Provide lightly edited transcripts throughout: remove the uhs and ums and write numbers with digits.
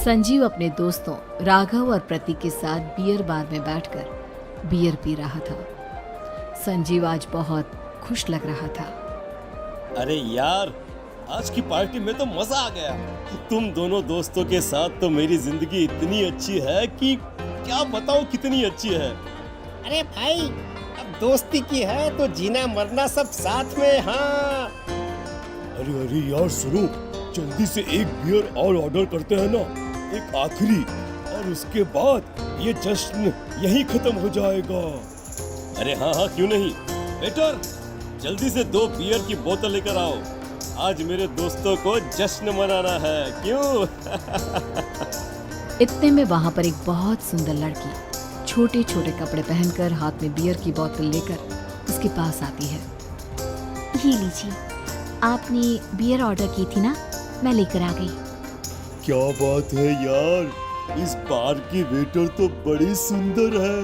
संजीव अपने दोस्तों राघव और प्रतीक के साथ बियर बार में बैठकर बियर पी रहा था। संजीव आज बहुत खुश लग रहा था। अरे यार, आज की पार्टी में तो मजा आ गया। तुम दोनों दोस्तों के साथ तो मेरी जिंदगी इतनी अच्छी है कि क्या बताऊं कितनी अच्छी है। अरे भाई, अब दोस्ती की है तो जीना मरना सब साथ में। हाँ अरे यार सुनो, जल्दी से एक बियर और ऑर्डर करते हैं ना, एक आखिरी, और उसके बाद ये जश्न यहीं खत्म हो जाएगा। अरे हाँ, क्यों नहीं। वेटर, जल्दी से 2 बियर की बोतल लेकर आओ। आज मेरे दोस्तों को जश्न मनाना है, क्यों? इतने में वहां पर एक बहुत सुंदर लड़की छोटे छोटे कपड़े पहनकर हाथ में बियर की बोतल लेकर उसके पास आती है। ये लीजिए, आपने बियर ऑर्डर की थी ना, मैं लेकर आ गई। क्या बात है यार, इस बार की वेटर तो बड़ी सुंदर है।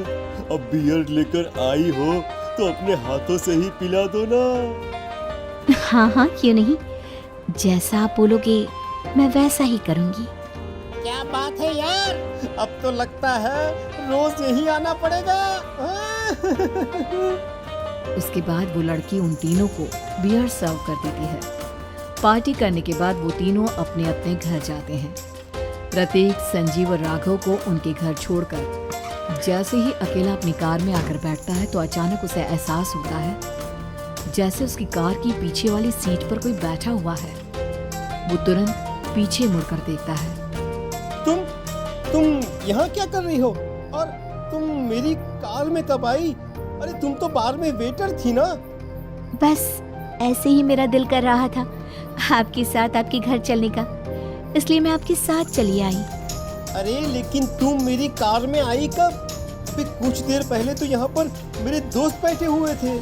अब बियर लेकर आई हो तो अपने हाथों से ही पिला दो ना। हाँ, क्यों नहीं, जैसा आप बोलोगे मैं वैसा ही करूँगी। क्या बात है यार, अब तो लगता है रोज यही आना पड़ेगा। उसके बाद वो लड़की उन तीनों को बियर सर्व कर देती है। पार्टी करने के बाद वो तीनों अपने अपने घर जाते हैं। प्रतीक, संजीव और राघव को उनके घर छोड़कर जैसे ही अकेला अपनी कार में आकर बैठता है तो अचानक उसे एहसास होता है जैसे उसकी कार की पीछे वाली सीट पर कोई बैठा हुआ है। वो तुरंत पीछे मुड़कर देखता है। तुम यहाँ क्या कर रही हो? और तुम मेरी कार में कब आई? अरे तुम तो बार में वेटर थी ना। बस ऐसे ही मेरा दिल कर रहा था आपके साथ आपके घर चलने का, इसलिए मैं आपके साथ चली आई। अरे लेकिन तुम मेरी कार में आई कब? अभी कुछ देर पहले तो यहाँ पर मेरे दोस्त बैठे हुए थे।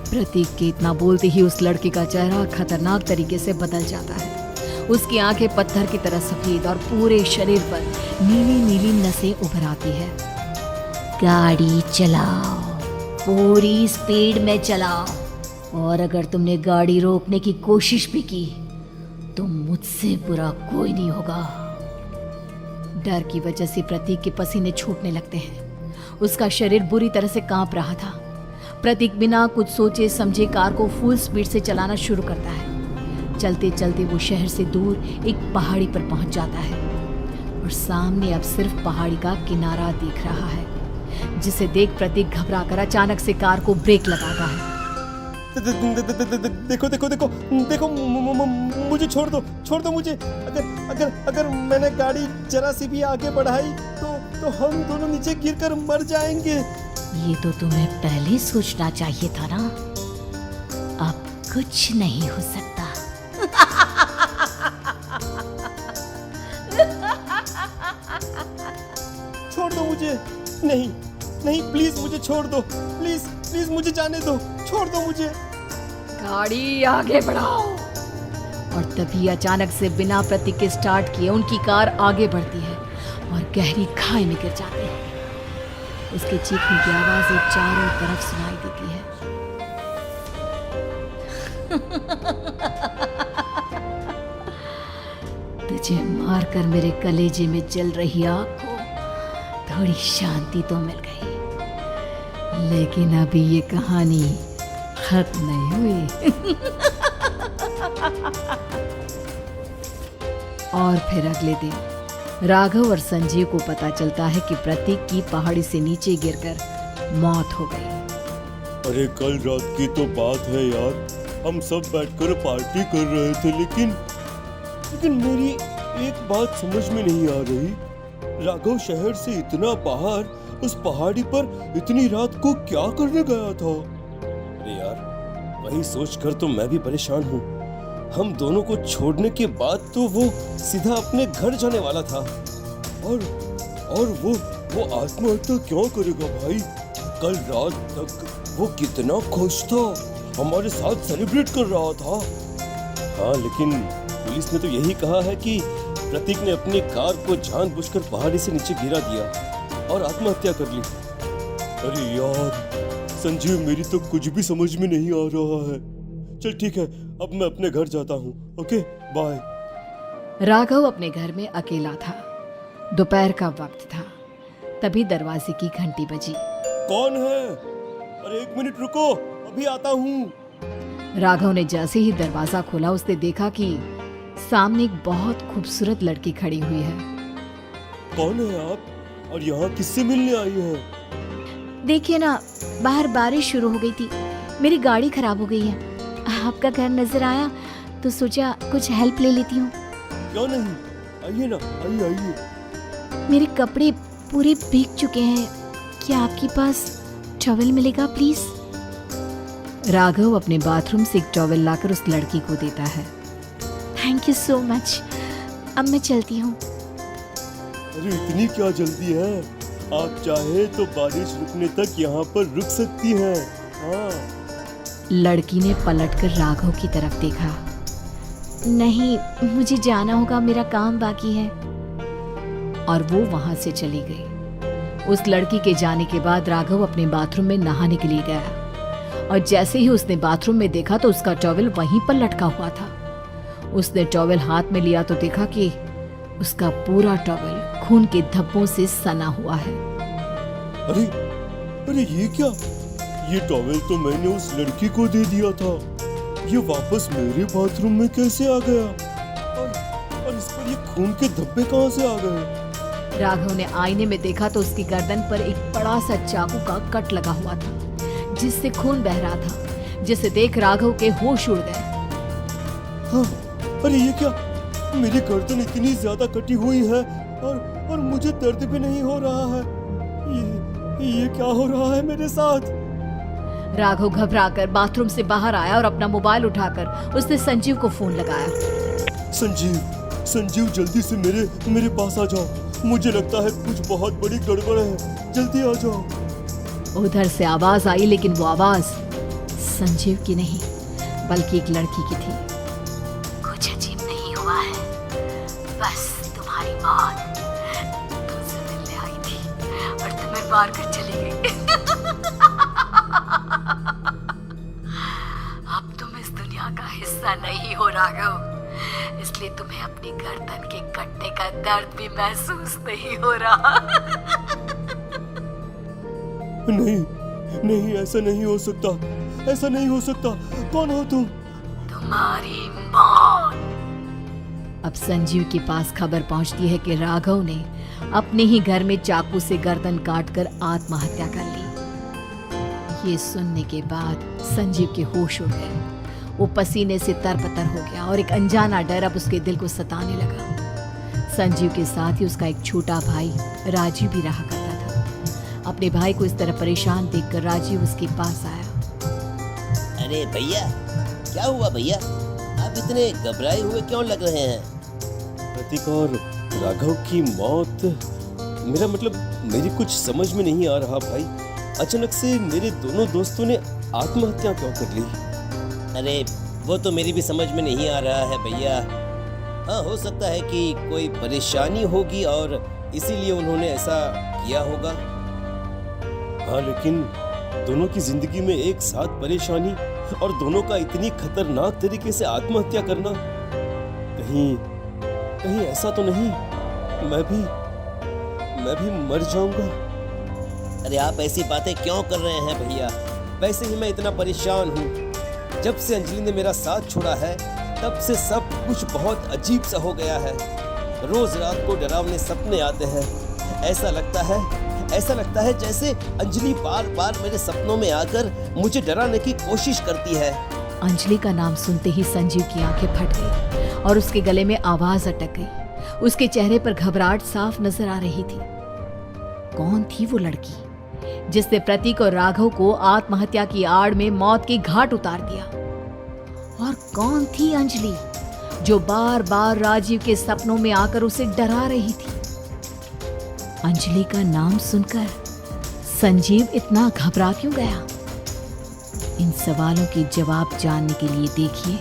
प्रतीक के इतना बोलते ही उस लड़के का चेहरा खतरनाक तरीके से बदल जाता है। उसकी आंखें पत्थर की तरह सफेद और पूरे शरीर पर नीली नीली नसें उभर आती है। गाड़ी चलाओ, पूरी स्पीड में चलाओ, और अगर तुमने गाड़ी रोकने की कोशिश भी की तो मुझसे बुरा कोई नहीं होगा। डर की वजह से प्रतीक के पसीने छूटने लगते हैं। उसका शरीर बुरी तरह से कांप रहा था। प्रतीक बिना कुछ सोचे समझे कार को फुल स्पीड से चलाना शुरू करता है। चलते चलते वो शहर से दूर एक पहाड़ी पर पहुंच जाता है और सामने अब सिर्फ पहाड़ी का किनारा दिख रहा है, जिसे देख प्रतीक घबराकर अचानक से कार को ब्रेक लगाता है। देखो देखो देखो देखो, मुझे छोड़ दो मुझे। अगर मैंने गाड़ी जरा सी भी आगे बढ़ाई तो हम दोनों नीचे गिरकर मर जाएंगे। ये तो तुम्हें पहले सोचना चाहिए था ना। अब कुछ नहीं हो सकता। छोड़ दो मुझे। नहीं प्लीज मुझे छोड़ दो। प्लीज मुझे जाने दो। छोड़ दो मुझे। गाड़ी आगे बढ़ाओ। और तभी अचानक से बिना प्रतीक के स्टार्ट किए उनकी कार आगे बढ़ती है और गहरी खाई में गिर जाती है। उसके चीखने की आवाज एक चारों तरफ सुनाई देती है। तुझे मारकर मेरे कलेजे में जल रही आग को थोड़ी शांति तो मिल गई, लेकिन अभी ये कहानी खत्म नहीं हुई। और फिर अगले दिन राघव और संजीव को पता चलता है कि प्रतीक की पहाड़ी से नीचे गिरकर मौत हो गई। अरे कल रात की तो बात है यार, हम सब बैठकर पार्टी कर रहे थे, लेकिन मेरी एक बात समझ में नहीं आ रही। राघव शहर से इतना बाहर उस पहाड़ी पर इतनी रात को क्या करने गया था? अरे यार, वही सोचकर तो मैं भी परेशान हूँ। हम दोनों को छोड़ने के बाद तो वो सीधा अपने घर जाने वाला था, और वो आत्महत्या क्यों करेगा भाई? कल रात तक वो कितना खुश था, हमारे साथ सेलिब्रेट कर रहा था। हाँ, लेकिन पुलिस ने तो यही कहा है कि प्रतीक ने अपनी कार को जानबूझकर पहाड़ी से नीचे गिरा दिया और आत्महत्या कर ली। अरे यार संजीव, मेरी तो कुछ भी समझ में नहीं आ रहा है। चल ठीक है, अब मैं अपने घर जाता हूँ। Okay, bye. राघव अपने घर में अकेला था। दोपहर का वक्त था। तभी दरवाजे की घंटी बजी। कौन है? अरे 1 मिनट रुको, अभी आता हूँ। राघव ने जैसे ही दरवाजा खोला उसने देखा कि सामने एक बहुत खूबसूरत लड़की खड़ी हुई है। कौन है आप और यहाँ किससे मिलने आई हैं? देखिए ना, बाहर बारिश शुरू हो गई थी, मेरी गाड़ी खराब हो गई है। आपका घर नजर आया तो सोचा कुछ हेल्प ले लेती हूँ। क्यों नहीं, आइए ना, आइए आइए। मेरे कपड़े पूरे भीग चुके हैं, क्या आपके पास टॉवल मिलेगा प्लीज? राघव अपने बाथरूम से एक टॉवल लाकर उस लड़की को देता है। थैंक यू सो मच, अब मैं चलती हूँ। अरे इतनी क्या जल्दी है? आप चाहे तो बारिश रुकने तक यहाँ पर रुक सकती हैं। हाँ। लड़की ने पलटकर राघव की तरफ देखा। नहीं, मुझे जाना होगा, मेरा काम बाकी है। और वो वहां से चली गई। उस लड़की के जाने के बाद राघव अपने बाथरूम में नहाने के लिए गया और जैसे ही उसने बाथरूम में देखा तो उसका टॉवल वहीं पर लटका हुआ था। उसने टॉवल हाथ में लिया तो देखा कि उसका पूरा टॉवल खून के धब्बों से सना हुआ है। अरे अरे ये क्या? ये टॉवेल तो मैंने उस लड़की को दे दिया था। ये वापस मेरे बाथरूम में कैसे आ गया? और इस पर ये खून के धब्बे कहाँ से आ गए? राघव ने आईने में देखा तो उसकी गर्दन पर एक बड़ा सा चाकू का कट लगा हुआ था जिससे खून बह रहा था, जिसे देख राघव के होश उड़ गए। हाँ, अरे ये क्या? मेरी गर्दन इतनी ज्यादा कटी हुई है और मुझे दर्द भी नहीं हो रहा है। ये क्या हो रहा है मेरे साथ? राघव घबराकर बाथरूम से बाहर आया और अपना मोबाइल उठाकर उसने संजीव को फोन लगाया। संजीव जल्दी से मेरे पास आ जाओ। मुझे लगता है कुछ बहुत बड़ी गड़बड़ है, जल्दी आ जाओ। उधर से आवाज आई लेकिन वो आवाज संजीव की नहीं बल्कि एक लड़की की थी। कुछ अजीब नहीं हुआ है, बस तुम्हारी मौत तुमसे मिलने आई थी और तुम्हें मार कर चली गई। अब तुम इस दुनिया का हिस्सा नहीं हो राघव, इसलिए तुम्हें अपनी गर्दन के कटने का दर्द भी महसूस नहीं हो रहा। नहीं, ऐसा नहीं हो सकता, ऐसा नहीं हो सकता। कौन हो तुम? तुम्हारी मौत। अब संजीव के पास खबर पहुंचती है कि राघव ने अपने ही घर में चाकू से गर्दन काटकर आत्महत्या कर ली। ये सुनने के बाद संजीव के होश उड़ गए। वो पसीने से तरबतर हो गया और एक अनजाना डर अब उसके दिल को सताने लगा। संजीव के साथ ही उसका एक छोटा भाई राजीव भी रहा करता था। अपने भाई को इस तरह परेशान देखकर राजीव उसके पास आया। अरे भैया, क्या हुआ भैया? आप इतने घबराए हुए क्यों लग रहे हैं? प्रतीक और राघव की मौत, मेरा मतलब मेरी कुछ समझ में नहीं आ रहा भाई। अचानक से मेरे दोनों दोस्तों ने आत्महत्या क्यों कर ली? अरे वो तो मेरी भी समझ में नहीं आ रहा है भैया। हाँ, हो सकता है कि कोई परेशानी होगी और इसीलिए उन्होंने ऐसा किया होगा। हाँ, लेकिन दोनों की जिंदगी में एक साथ परेशानी और दोनों का इतनी खतरनाक तरीके से आत्महत्या करना, कहीं ऐसा तो नहीं मैं भी मर जाऊंगा? अरे आप ऐसी बातें क्यों कर रहे हैं भैया? वैसे ही मैं इतना परेशान हूँ। जब से अंजलि ने मेरा साथ छोड़ा है तब से सब कुछ बहुत अजीब सा हो गया है। रोज रात को डरावने सपने आते हैं। ऐसा लगता है जैसे अंजलि बार बार मेरे सपनों में आकर मुझे डराने की कोशिश करती है। अंजलि का नाम सुनते ही संजीव की आंखें फट गई और उसके गले में आवाज अटक गई। उसके चेहरे पर घबराहट साफ नजर आ रही थी। कौन थी वो लड़की जिसने प्रतीक और राघव को आत्महत्या की आड़ में मौत के घाट उतार दिया? और कौन थी अंजलि जो बार बार राजीव के सपनों में आकर उसे डरा रही थी? अंजलि का नाम सुनकर संजीव इतना घबरा क्यों गया? इन सवालों के जवाब जानने के लिए देखिए